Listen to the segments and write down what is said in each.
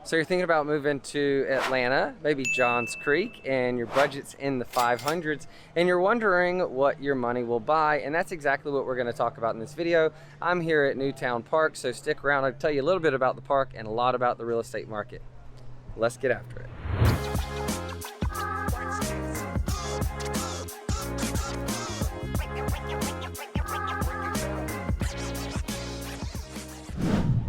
So you're thinking about moving to Atlanta, maybe Johns Creek, and your budget's in the 500s, and you're wondering what your money will buy, and that's exactly what we're going to talk about in this video. I'm here at Newtown Park, so stick around. I'll tell you a little bit about the park and a lot about the real estate market. Let's get after it.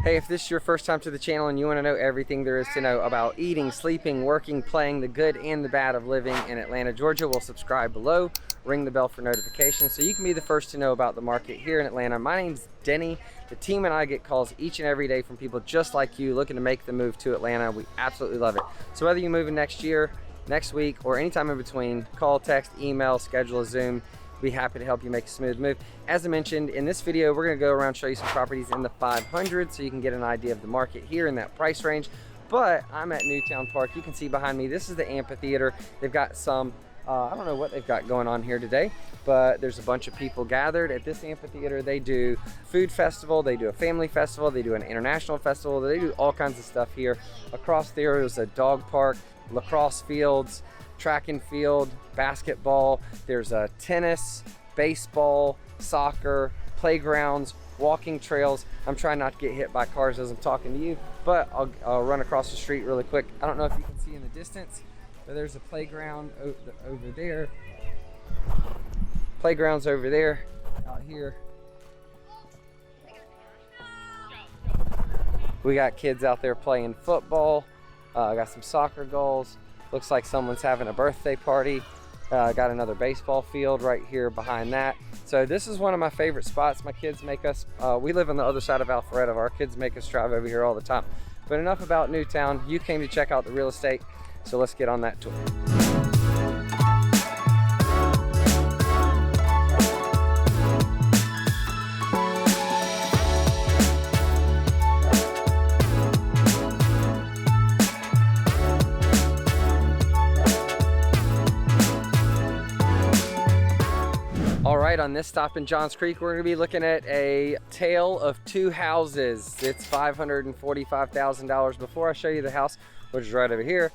Hey, if this is your first time to the channel and you want to know everything there is to know about eating, sleeping, working, playing, the good and the bad of living in Atlanta, Georgia, well, subscribe below, ring the bell for notifications so you can be the first to know about the market here in Atlanta. My name's Denny. The team and I get calls each and every day from people just like you looking to make the move to Atlanta. We absolutely love it. So whether you're moving next year, next week, or anytime in between, call, text, email, schedule a Zoom. Be happy to help you make a smooth move. As I mentioned in this video, we're going to go around show you some properties in the 500s so you can get an idea of the market here in that price range. But I'm at Newtown Park. You can see behind me, this is the amphitheater. They've got some I don't know what they've got going on here today, but there's a bunch of people gathered at this amphitheater. They do food festival, they do a family festival, they do an international festival, they do all kinds of stuff here. Across there is a dog park, lacrosse fields, track and field, basketball, there's a tennis, baseball, soccer, playgrounds, walking trails. I'm trying not to get hit by cars as I'm talking to you, but I'll run across the street really quick. I don't know if you can see in the distance, but there's a playground over there. Playground's over there, out here. We got kids out there playing football. I got some soccer goals. Looks like someone's having a birthday party. Got another baseball field right here behind that. So this is one of my favorite spots. My kids make us, we live on the other side of Alpharetta. Our kids make us drive over here all the time. But enough about Newtown. You came to check out the real estate, so let's get on that tour. All right, on this stop in Johns Creek, we're gonna be looking at a tale of two houses. It's $545,000. Before I show you the house, which is right over here,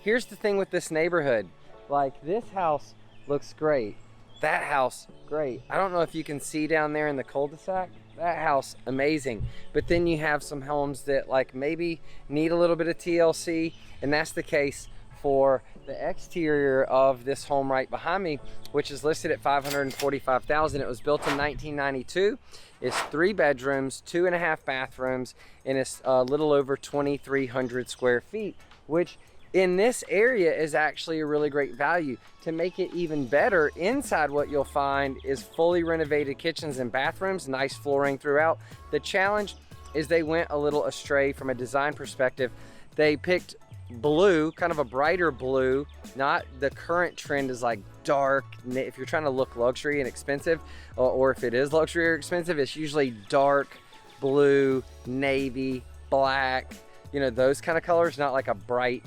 here's the thing with this neighborhood. Like, this house looks great. That house, great. I don't know if you can see down there in the cul-de-sac. That house, amazing. But then you have some homes that like maybe need a little bit of TLC, and that's the case for the exterior of this home right behind me, which is listed at $545,000. It was built in 1992. It's 3 bedrooms, 2.5 bathrooms, and it's a little over 2,300 square feet, which in this area is actually a really great value. To make it even better, inside what you'll find is fully renovated kitchens and bathrooms, nice flooring throughout. The challenge is they went a little astray from a design perspective. They picked blue, kind of a brighter blue, not the current trend is like dark. If you're trying to look luxury and expensive, or if it is luxury or expensive, it's usually dark blue, navy, black, you know, those kind of colors, not like a bright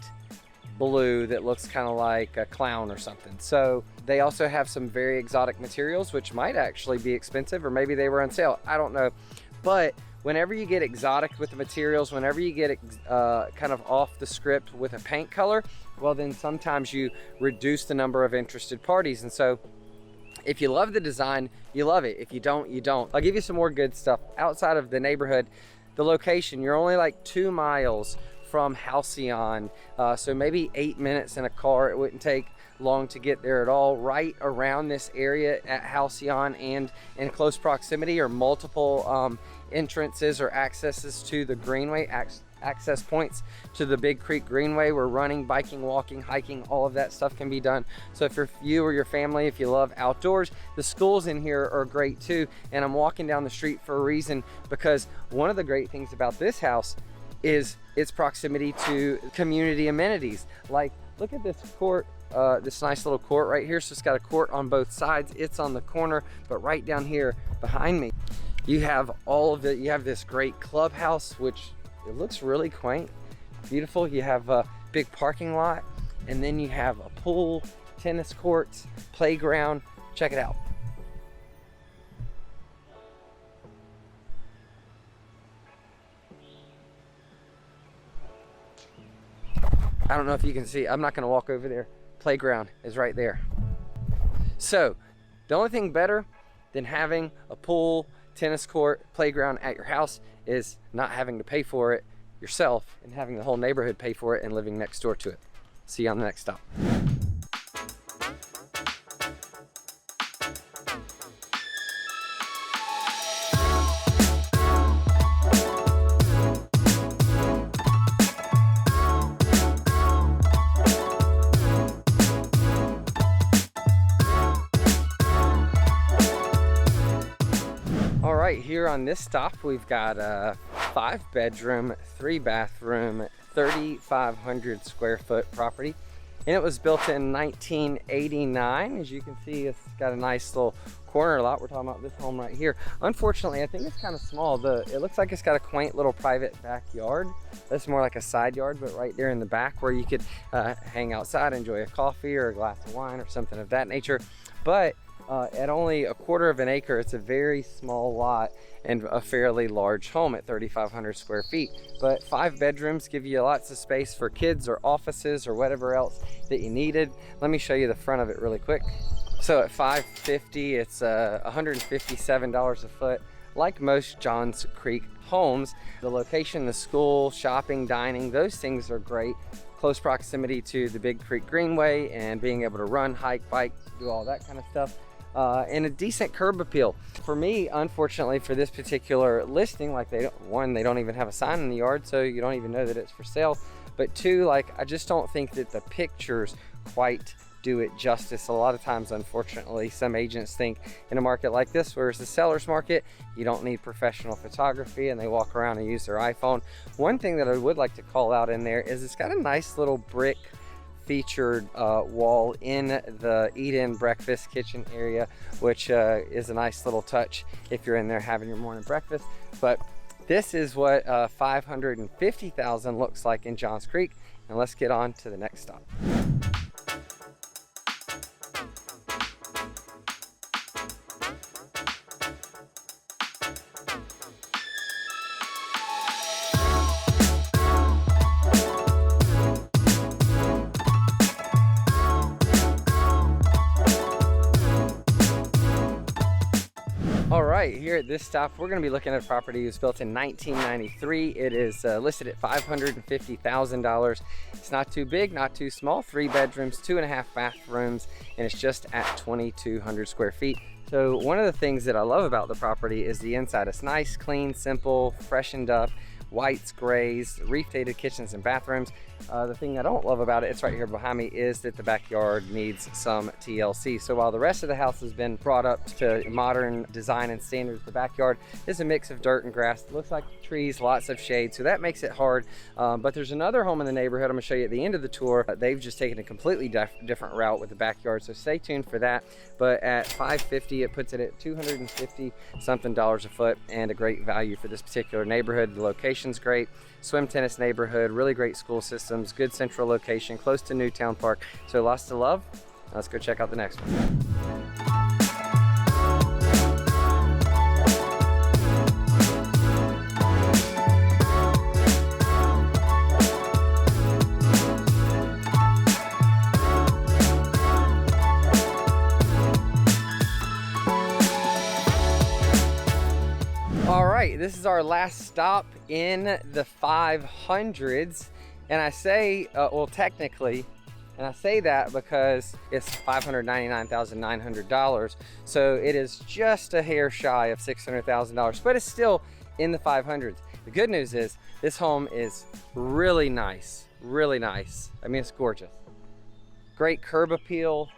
blue that looks kind of like a clown or something. So they also have some very exotic materials, which might actually be expensive, or maybe they were on sale, I don't know. But whenever you get exotic with the materials, whenever you get kind of off the script with a paint color, well, then sometimes you reduce the number of interested parties. And so if you love the design, you love it. If you don't, you don't. I'll give you some more good stuff. Outside of the neighborhood, the location, you're only like 2 miles from Halcyon. So maybe 8 minutes in a car. It wouldn't take long to get there at all. Right around this area at Halcyon and in close proximity are multiple entrances or accesses to the Greenway, access points to the Big Creek Greenway, where running, biking, walking, hiking, all of that stuff can be done. So if you or your family, if you love outdoors, the schools in here are great too. And I'm walking down the street for a reason, because one of the great things about this house is its proximity to community amenities. Like, look at this court, this nice little court right here. So it's got a court on both sides. It's on the corner, but right down here behind me, you have all of it. You have this great clubhouse, which it looks really quaint, beautiful. You have a big parking lot, and then you have a pool, tennis courts, playground. Check it out. I don't know if you can see, I'm not gonna walk over there. Playground is right there. So the only thing better than having a pool, tennis court, playground at your house is not having to pay for it yourself and having the whole neighborhood pay for it and living next door to it. See you on the next stop. All right, here on this stop, we've got a 5-bedroom, 3-bathroom, 3,500 square foot property. And it was built in 1989. As you can see, it's got a nice little corner lot. We're talking about this home right here. Unfortunately, I think it's kind of small. It looks like it's got a quaint little private backyard. That's more like a side yard, but right there in the back where you could hang outside, enjoy a coffee or a glass of wine or something of that nature. But at only 1/4 of an acre, it's a very small lot and a fairly large home at 3,500 square feet. But 5 bedrooms give you lots of space for kids or offices or whatever else that you needed. Let me show you the front of it really quick. So at $550, it's $157 a foot. Like most Johns Creek homes, the location, the school, shopping, dining, those things are great. Close proximity to the Big Creek Greenway and being able to run, hike, bike, do all that kind of stuff. And a decent curb appeal. For me, unfortunately, for this particular listing, like they don't even have a sign in the yard, so you don't even know that it's for sale. But 2, like, I just don't think that the pictures quite do it justice. A lot of times, unfortunately, some agents think in a market like this, where it's a seller's market, you don't need professional photography and they walk around and use their iPhone. One thing that I would like to call out in there is it's got a nice little brick featured wall in the eat-in breakfast kitchen area, which is a nice little touch if you're in there having your morning breakfast. But this is what $550,000 looks like in Johns Creek, and let's get on to the next stop. All right, here at this stop, we're gonna be looking at a property that was built in 1993. It is listed at $550,000. It's not too big, not too small, 3 bedrooms, 2.5 bathrooms, and it's just at 2,200 square feet. So one of the things that I love about the property is the inside. It's nice, clean, simple, freshened up, whites, grays, reef-dated kitchens and bathrooms. The thing I don't love about it, it's right here behind me, is that the backyard needs some TLC. So while the rest of the house has been brought up to modern design and standards, the backyard is a mix of dirt and grass. It looks like trees, lots of shade, so that makes it hard. But there's another home in the neighborhood I'm gonna show you at the end of the tour. They've just taken a completely different route with the backyard, so stay tuned for that. But at $550, it puts it at $250 something a foot, and a great value for this particular neighborhood. The location's great. Swim tennis neighborhood, really great school systems, good central location, close to Newtown Park. So lots to love. Let's go check out the next one. All right, this is our last stop in the 500s, and I say, well, technically, and I say that because it's $599,900, so it is just a hair shy of $600,000, but it's still in the 500s. The good news is this home is really nice, really nice. I mean, it's gorgeous. Great curb appeal,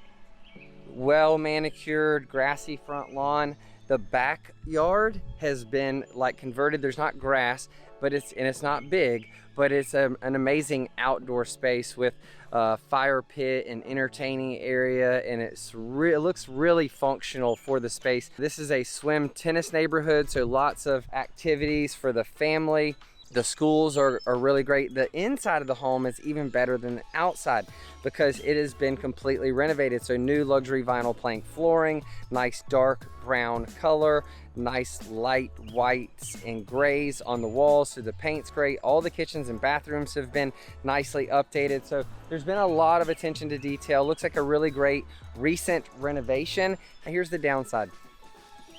well manicured, grassy front lawn. The backyard has been like converted. There's not grass, but it's not big, but it's an amazing outdoor space with a fire pit and entertaining area, and it looks really functional for the space. This is a swim tennis neighborhood, so lots of activities for the family. The schools are really great. The inside of the home is even better than the outside because it has been completely renovated. So new luxury vinyl plank flooring, nice dark brown color, nice light whites and grays on the walls, so the paint's great. All the kitchens and bathrooms have been nicely updated, so there's been a lot of attention to detail. Looks like a really great recent renovation. Now here's the downside.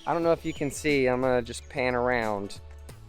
I don't know if you can see, I'm gonna just pan around,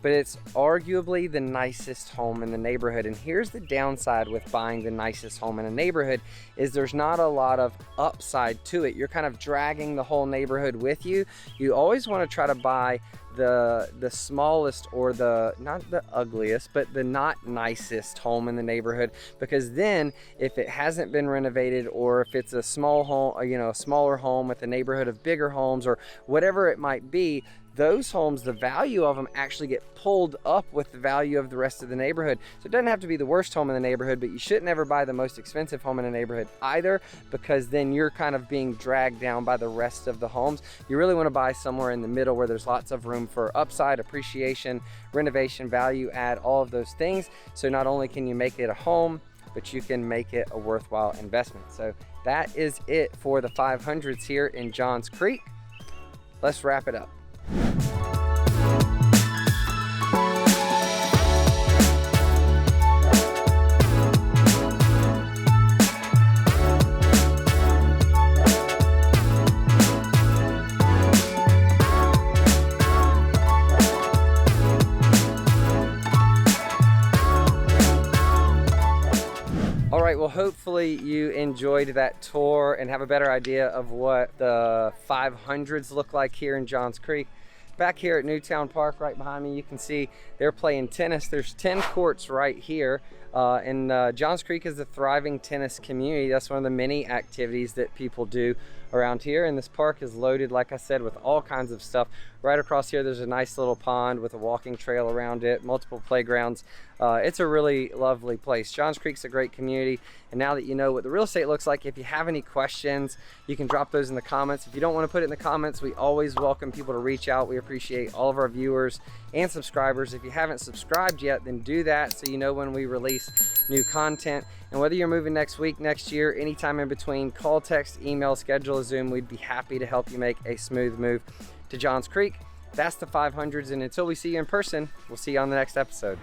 but it's arguably the nicest home in the neighborhood. And here's the downside with buying the nicest home in a neighborhood is there's not a lot of upside to it. You're kind of dragging the whole neighborhood with you. You always want to try to buy the smallest, or not the ugliest, but the not nicest home in the neighborhood, because then if it hasn't been renovated, or if it's a small home, a smaller home with a neighborhood of bigger homes, or whatever it might be, those homes, the value of them actually get pulled up with the value of the rest of the neighborhood. So it doesn't have to be the worst home in the neighborhood, but you shouldn't ever buy the most expensive home in a neighborhood either, because then you're kind of being dragged down by the rest of the homes. You really want to buy somewhere in the middle where there's lots of room for upside, appreciation, renovation, value add, all of those things. So not only can you make it a home, but you can make it a worthwhile investment. So that is it for the 500s here in Johns Creek. Let's wrap it up. All right, well, hopefully you enjoyed that tour and have a better idea of what the 500s look like here in Johns Creek. Back here at Newtown Park, right behind me, you can see they're playing tennis. There's 10 courts right here. And Johns Creek is a thriving tennis community. That's one of the many activities that people do around here. And this park is loaded, like I said, with all kinds of stuff. Right across here, there's a nice little pond with a walking trail around it, multiple playgrounds. It's a really lovely place. Johns Creek's a great community. And now that you know what the real estate looks like, if you have any questions, you can drop those in the comments. If you don't want to put it in the comments, we always welcome people to reach out. We appreciate all of our viewers and subscribers. If you haven't subscribed yet, then do that so you know when we release new content. And whether you're moving next week, next year, anytime in between, call, text, email, schedule a Zoom. We'd be happy to help you make a smooth move to Johns Creek. That's the 500s, and until we see you in person, we'll see you on the next episode.